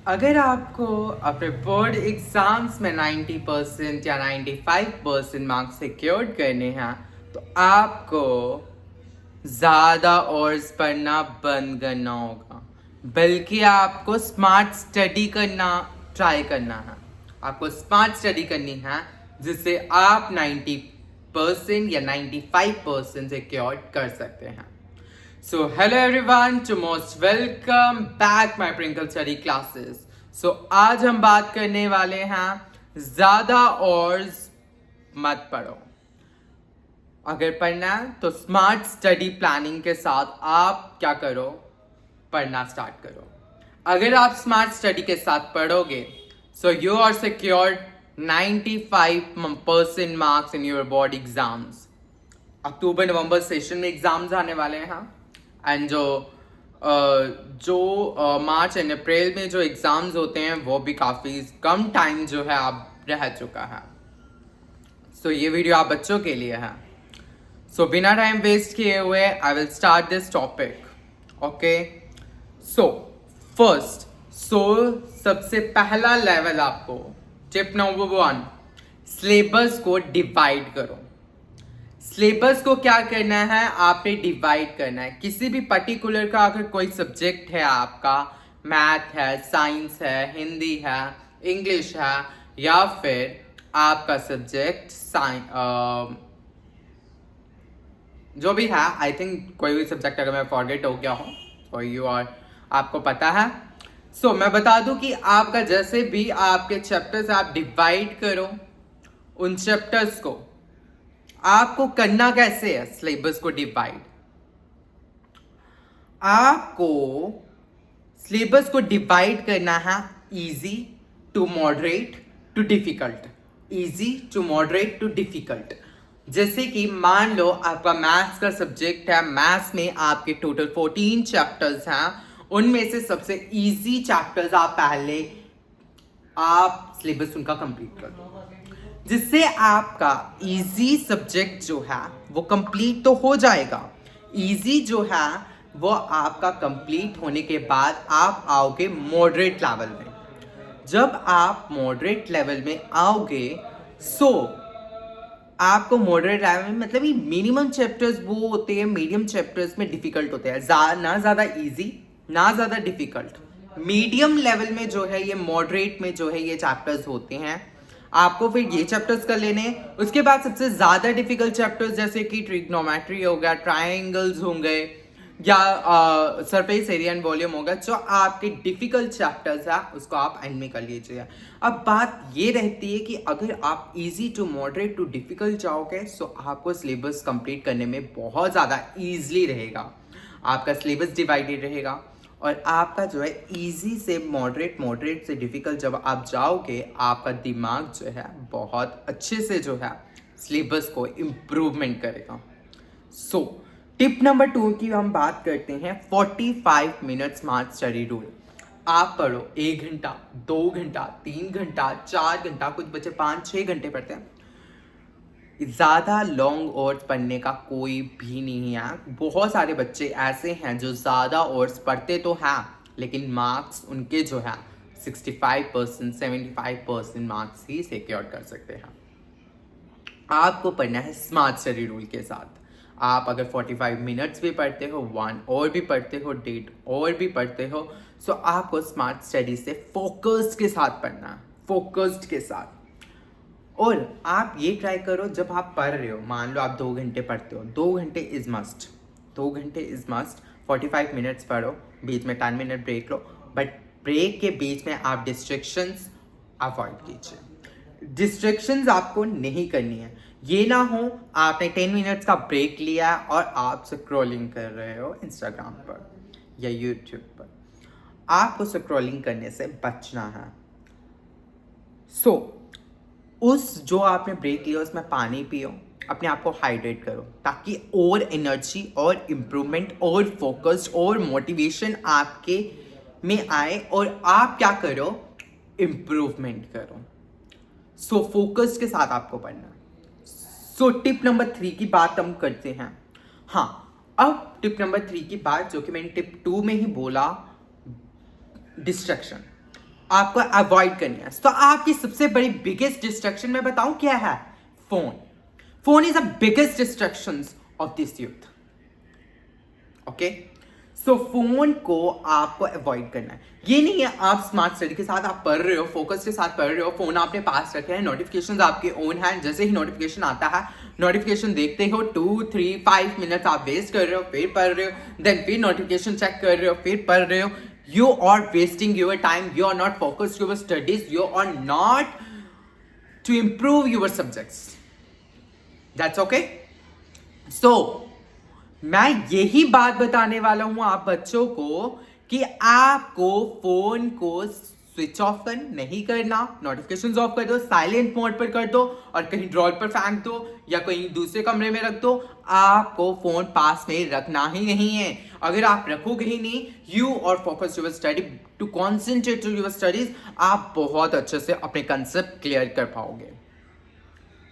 अगर आपको अपने बोर्ड एग्जाम्स में 90% या 95% मार्क्स सिक्योर करने हैं तो आपको ज़्यादा और पढ़ना बंद करना होगा, बल्कि आपको स्मार्ट स्टडी करना ट्राई करना है। आपको स्मार्ट स्टडी करनी है जिससे आप 90% या 95% सिक्योर कर सकते हैं। So hello everyone, to most welcome back my Prinkle Study classes. So आज हम बात करने वाले हैं ज़्यादा और मत पढ़ो। अगर पढ़ना है तो स्मार्ट स्टडी प्लानिंग के साथ आप क्या करो, पढ़ना स्टार्ट करो। अगर आप स्मार्ट स्टडी के साथ पढ़ोगे so you are secured 95% marks in your board exams. अक्टूबर नवंबर सेशन में एग्जाम्स आने वाले हैं एंड जो मार्च एंड अप्रैल में जो एग्जाम्स होते हैं वो भी काफ़ी कम टाइम जो है अब रह चुका है। सो ये वीडियो आप बच्चों के लिए है। सो बिना टाइम वेस्ट किए हुए I will start this topic. Okay, so first सबसे पहला लेवल आपको टिप नंबर 1, सिलेबस को डिवाइड करो। सिलेबस को क्या करना है, आपने डिवाइड करना है। किसी भी पर्टिकुलर का अगर कोई सब्जेक्ट है, आपका मैथ है, साइंस है, हिंदी है, इंग्लिश है, या फिर आपका सब्जेक्ट जो भी है, आई थिंक कोई भी सब्जेक्ट अगर मैं फॉरगेट हो गया हूँ तो यू आर आपको पता है। सो मैं बता दूं कि आपका जैसे भी आपके चैप्टर्स आप डिवाइड करो, उन चैप्टर्स को आपको करना कैसे है। सिलेबस को डिवाइड, आपको सिलेबस को डिवाइड करना है easy to moderate to difficult, easy to moderate to difficult. जैसे कि मान लो आपका मैथ्स का सब्जेक्ट है, मैथ्स में आपके टोटल 14 चैप्टर्स हैं, उनमें से सबसे इजी चैप्टर्स आप पहले आप सिलेबस उनका कंप्लीट कर दो, जिससे आपका इजी सब्जेक्ट जो है वो कंप्लीट तो हो जाएगा। इजी जो है वो आपका कंप्लीट होने के बाद आप आओगे मॉडरेट लेवल में। जब आप मॉडरेट लेवल में आओगे सो आपको मॉडरेट लेवल में मतलब ये मिनिमम चैप्टर्स वो होते हैं, मीडियम चैप्टर्स में डिफिकल्ट होते हैं, ना ज़्यादा इजी ना ज़्यादा डिफिकल्ट। मीडियम लेवल में जो है ये मॉडरेट में जो है ये चैप्टर्स होते हैं। आपको फिर ये चैप्टर्स कर लेने हैं। उसके बाद सबसे ज़्यादा डिफिकल्ट चैप्टर्स जैसे कि ट्रिग्नोमेट्री हो गया, ट्रायंगल्स होंगे, या सरफेस एरिया एंड वॉल्यूम होगा, जो आपके डिफिकल्ट चैप्टर्स है उसको आप एंड में कर लीजिए। अब बात ये रहती है कि अगर आप easy to moderate to difficult जाओगे सो आपको सिलेबस कंप्लीट करने में बहुत ज़्यादा ईजिली रहेगा। आपका सिलेबस डिवाइडेड रहेगा और आपका जो है इजी से मॉडरेट, मॉडरेट से डिफिकल्ट जब आप जाओगे आपका दिमाग जो है बहुत अच्छे से जो है सिलेबस को इम्प्रूवमेंट करेगा। सो टिप नंबर 2 की हम बात करते हैं 45 मिनट स्मार्ट स्टडी रूल। आप पढ़ो 1 घंटा, 2 घंटा, 3 घंटा, 4 घंटा, कुछ बच्चे 5-6 घंटे पढ़ते हैं। ज़्यादा लॉन्ग आवर्स पढ़ने का कोई भी नहीं है। बहुत सारे बच्चे ऐसे हैं जो ज़्यादा आवर्स पढ़ते तो हैं लेकिन मार्क्स उनके जो है 65%, 75% मार्क्स ही सिक्योर कर सकते हैं। आपको पढ़ना है स्मार्ट स्टडी रूल के साथ। आप अगर 45 मिनट्स भी पढ़ते हो, 1 और भी पढ़ते हो, 1.5 और भी पढ़ते हो, सो आपको स्मार्ट स्टडी से फोकस्ड के साथ पढ़ना है, फोकस्ड के साथ। और आप ये ट्राई करो जब आप पढ़ रहे हो, मान लो आप 2 घंटे पढ़ते हो, 2 घंटे इज मस्ट, 2 घंटे इज मस्ट। 45 मिनट्स पढ़ो, बीच में 10 मिनट ब्रेक लो, बट ब्रेक के बीच में आप डिस्ट्रैक्शंस अवॉइड कीजिए। डिस्ट्रैक्शंस आपको नहीं करनी है। ये ना हो आपने 10 मिनट्स का ब्रेक लिया और आप स्क्रॉलिंग कर रहे हो इंस्टाग्राम पर या यूट्यूब पर। आपको स्क्रॉलिंग करने से बचना है। सो उस जो आपने ब्रेक लिया उसमें पानी पियो, अपने आप को हाइड्रेट करो, ताकि और एनर्जी और इम्प्रूवमेंट और फोकस और मोटिवेशन आपके में आए और आप क्या करो, इम्प्रूवमेंट करो। सो फोकस के साथ आपको पढ़ना। सो टिप नंबर 3 की बात हम करते हैं। हाँ, अब टिप नंबर 3 की बात जो कि मैंने टिप 2 में ही बोला, डिस्ट्रैक्शन। आपको अवॉइड करनी है। तो आपकी सबसे बड़ी बिगेस्ट डिस्ट्रैक्शन मैं बताऊं क्या है? Phone. Phone is the biggest distraction of this youth. Okay, so phone को आपको अवॉइड करना है। ये नहीं है आप स्मार्ट स्टडी के साथ आप पढ़ रहे हो, फोकस के साथ पढ़ रहे हो, फोन आपने पास रखे हैं, नोटिफिकेशंस आपके ऑन हैं, जैसे ही नोटिफिकेशन आता है नोटिफिकेशन देखते हो 2, 3, 5 मिनट आप वेस्ट कर रहे हो, फिर पढ़ रहे हो, देन फिर नोटिफिकेशन चेक कर रहे हो, फिर पढ़ रहे हो। You are wasting your time, you are not focused your studies, you are not to improve your subjects. That's okay? So, मैं यही बात बताने वाला हूं आप बच्चों को कि आपको फोन को स्विच ऑफ नहीं करना, नोटिफिकेशंस ऑफ कर दो, साइलेंट मोड पर कर दो और कहीं ड्रॉर पर फेंक दो या कहीं दूसरे कमरे में रख दो। आपको फोन पास में रखना ही नहीं है। अगर आप रखोगे ही नहीं, यू और focus your study to concentrate to your studies, आप बहुत अच्छे से अपने कंसेप्ट क्लियर कर पाओगे।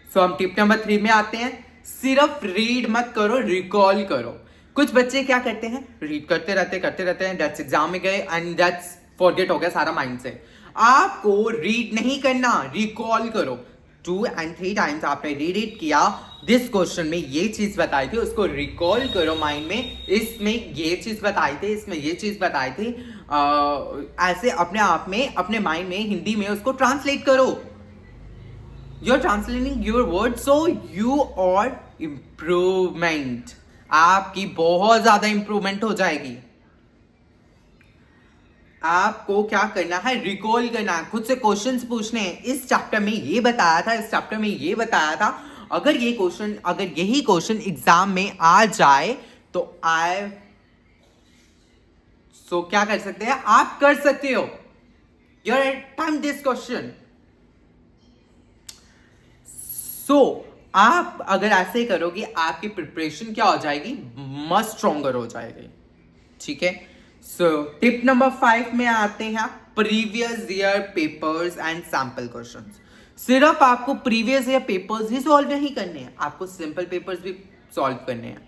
सो हम टिप नंबर 3 में आते हैं। सिर्फ रीड मत करो, रिकॉल करो। कुछ बच्चे क्या करते हैं, रीड करते रहते हैं, दैट्स एग्जाम में गए एंड दैट्स फॉरगेट हो गया सारा माइंड से। आपको रीड नहीं करना, रिकॉल करो। 2 and 3 टाइम्स आपने रीड इट किया, दिस क्वेश्चन में ये चीज बताई थी, उसको रिकॉल करो माइंड में, इसमें ये चीज बताई थी, इसमें ये चीज बताई थी। ऐसे अपने आप में, अपने माइंड में हिंदी में उसको ट्रांसलेट करो। You're translating your words, so you are improvement. आपकी बहुत ज्यादा इंप्रूवमेंट हो जाएगी। आपको क्या करना है, रिकॉल करना है, खुद से क्वेश्चंस पूछने हैं। इस चैप्टर में ये बताया था, इस चैप्टर में ये बताया था, अगर यही क्वेश्चन एग्जाम में आ जाए तो क्या कर सकते हैं, आप कर सकते हो। Your attempt this question. आप अगर ऐसे करोगे, आपकी प्रिपरेशन क्या हो जाएगी, मच स्ट्रॉन्गर हो जाएगी। ठीक है, सो टिप नंबर 5 में आते हैं, previous year papers and sample questions. सिर्फ आपको प्रीवियस ईयर पेपर्स ही सॉल्व नहीं करने हैं, आपको सिंपल पेपर्स भी सॉल्व करने हैं।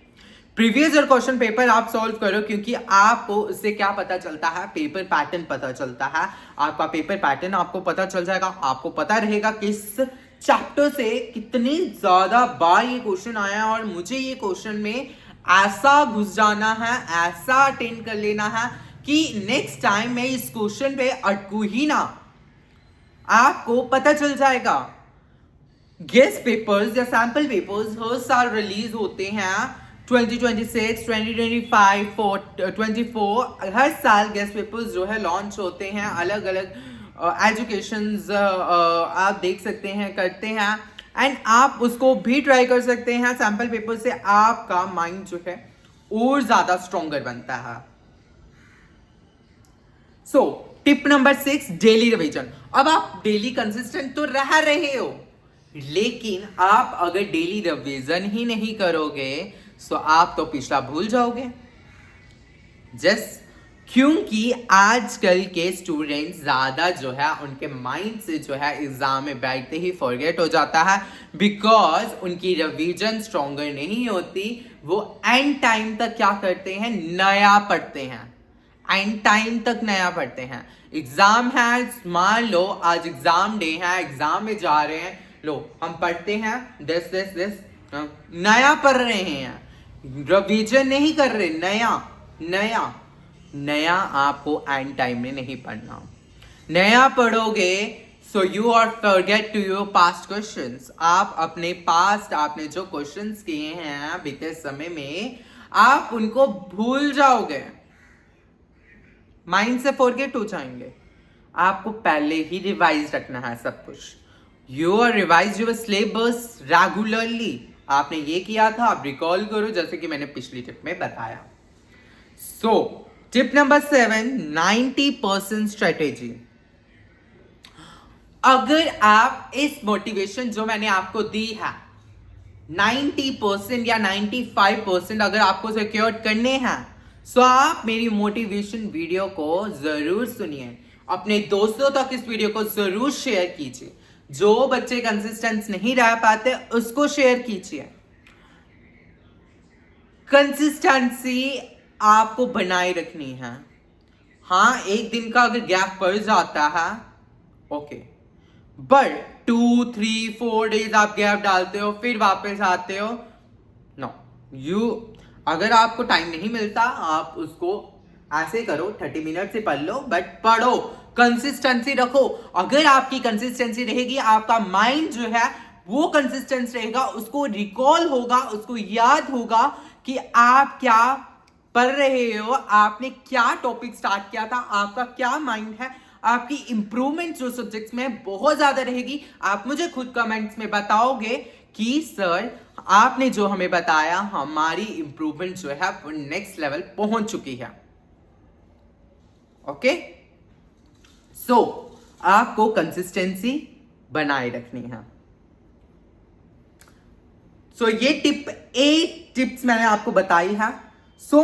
प्रीवियस ईयर क्वेश्चन पेपर आप सॉल्व करो, क्योंकि आपको उससे क्या पता चलता है, पेपर पैटर्न पता चलता है। आपका पेपर पैटर्न आपको पता चल जाएगा, आपको पता रहेगा किस चैप्टर से कितनी ज्यादा बार ये क्वेश्चन आया और मुझे ये क्वेश्चन में ऐसा घुस जाना है, ऐसा अटेंड कर लेना है कि नेक्स्ट टाइम मैं इस क्वेश्चन पे अटकू ही ना। आपको पता चल जाएगा। गेस्ट पेपर्स या सैंपल पेपर्स हर साल रिलीज होते हैं, 2026, 2025, 24 हर साल गेस्ट पेपर्स जो है लॉन्च होते हैं। अलग अलग एजुकेशंस आप देख सकते हैं, करते हैं, एंड आप उसको भी ट्राई कर सकते हैं। सैंपल पेपर से आपका माइंड जो है और ज्यादा स्ट्रॉन्गर बनता है। So tip number 6, daily revision. अब आप डेली कंसिस्टेंट तो रह रहे हो, लेकिन आप अगर डेली रिवीजन ही नहीं करोगे तो आप तो पिछला भूल जाओगे। क्योंकि आजकल के स्टूडेंट्स ज्यादा जो है उनके माइंड से जो है एग्जाम में बैठते ही फॉरगेट हो जाता है, बिकॉज उनकी रिवीजन स्ट्रॉन्गर नहीं होती। वो एंड टाइम तक क्या करते हैं, नया पढ़ते हैं। एंड टाइम तक नया पढ़ते हैं। एग्जाम है, मान लो आज एग्जाम डे है, एग्जाम में जा रहे हैं, लो हम पढ़ते हैं दिस नया पढ़ रहे हैं, रिवीजन नहीं कर रहे। नया आपको एंड टाइम में नहीं पढ़ना। नया पढ़ोगे so you are forget to your past questions. आप अपने पास्ट, आपने जो क्वेश्चंस किए हैं बीते समय में, आप उनको भूल जाओगे, माइंड से फॉरगेट हो जाएंगे। आपको पहले ही रिवाइज रखना है सब कुछ। You are revise your syllabus regularly. आपने ये किया था, आप रिकॉल करो, जैसे कि मैंने पिछली टिप में बताया। So tip number 7, 90% strategy. अगर आप इस मोटिवेशन जो मैंने आपको दी है 90% या 95% अगर आपको सिक्योर करने हैं, सो आप मेरी मोटिवेशन वीडियो को जरूर सुनिए, अपने दोस्तों तक इस वीडियो को जरूर शेयर कीजिए। जो बच्चे कंसिस्टेंट नहीं रह पाते उसको शेयर कीजिए। कंसिस्टेंसी आपको बनाए रखनी है। हाँ, एक दिन का अगर गैप पड़ जाता है ओके, बट 2-3-4 डेज आप गैप डालते हो, फिर वापस आते हो। नो, अगर आपको टाइम नहीं मिलता, आप उसको ऐसे करो, 30 मिनट से पढ़ लो, बट पढ़ो, कंसिस्टेंसी रखो। अगर आपकी कंसिस्टेंसी रहेगी, आपका माइंड जो है वो कंसिस्टेंस रहेगा, उसको रिकॉल होगा, उसको याद होगा कि आप क्या पढ़ रहे हो, आपने क्या टॉपिक स्टार्ट किया था, आपका क्या माइंड है, आपकी इंप्रूवमेंट जो सब्जेक्ट्स में बहुत ज्यादा रहेगी। आप मुझे खुद कमेंट्स में बताओगे कि सर आपने जो हमें बताया, हमारी इंप्रूवमेंट जो है वो नेक्स्ट लेवल पहुंच चुकी है। ओके, सो आपको कंसिस्टेंसी बनाए रखनी है। सो ये टिप्स मैंने आपको बताई है।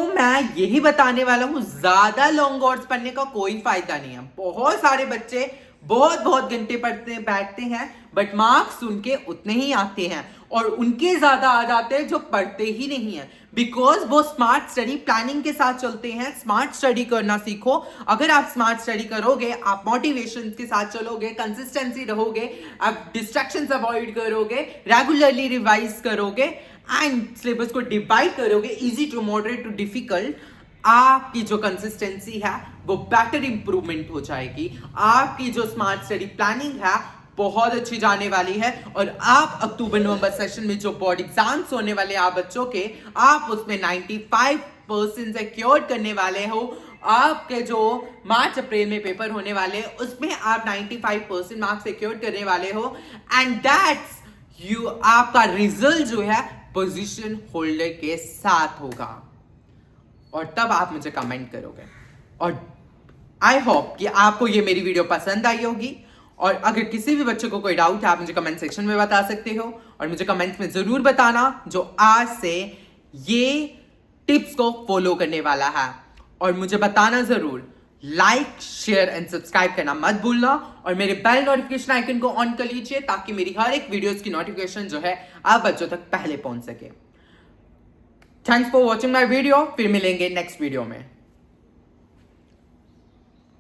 मैं यही बताने वाला हूं, ज्यादा लॉन्ग वर्ड्स पढ़ने का कोई फायदा नहीं है। बहुत सारे बच्चे बहुत घंटे पढ़ते बैठते हैं, बट मार्क्स उनके उतने ही आते हैं, और उनके ज्यादा आ जाते हैं जो पढ़ते ही नहीं है, बिकॉज वो स्मार्ट स्टडी प्लानिंग के साथ चलते हैं। स्मार्ट स्टडी करना सीखो। अगर आप स्मार्ट स्टडी करोगे, आप मोटिवेशन के साथ चलोगे, कंसिस्टेंसी रहोगे, आप डिस्ट्रैक्शंस अवॉइड करोगे, रेगुलरली रिवाइज करोगे एंड सिलेबस को डिवाइड करोगे easy to moderate to difficult, आपकी जो कंसिस्टेंसी है वो बेटर इंप्रूवमेंट हो जाएगी। आपकी जो स्मार्ट स्टडी प्लानिंग है बहुत अच्छी जाने वाली है, और आप अक्टूबर-नवंबर सेशन में जो बोर्ड एग्जाम्स होने वाले आप बच्चों के, आप उसमें 95% सिक्योर करने वाले हो। आपके जो मार्च-अप्रैल में पेपर होने वाले हैं, उसमें आप 95% मार्क्स सिक्योर करने वाले हो, एंड दैट्स आपका रिजल्ट जो है पोजीशन होल्डर के साथ होगा, और तब आप मुझे कमेंट करोगे। और आई होप कि आपको ये मेरी वीडियो पसंद आई होगी, और अगर किसी भी बच्चे को कोई डाउट है, आप मुझे कमेंट सेक्शन में बता सकते हो, और मुझे कमेंट्स में जरूर बताना जो आज से ये टिप्स को फॉलो करने वाला है, और मुझे बताना जरूर। लाइक, शेयर एंड सब्सक्राइब करना मत भूलना, और मेरे बेल नोटिफिकेशन आइकन को ऑन कर लीजिए ताकि मेरी हर एक वीडियोस की नोटिफिकेशन जो है आप बच्चों तक पहले पहुंच सके। Thanks for watching my video. फिर मिलेंगे नेक्स्ट वीडियो में।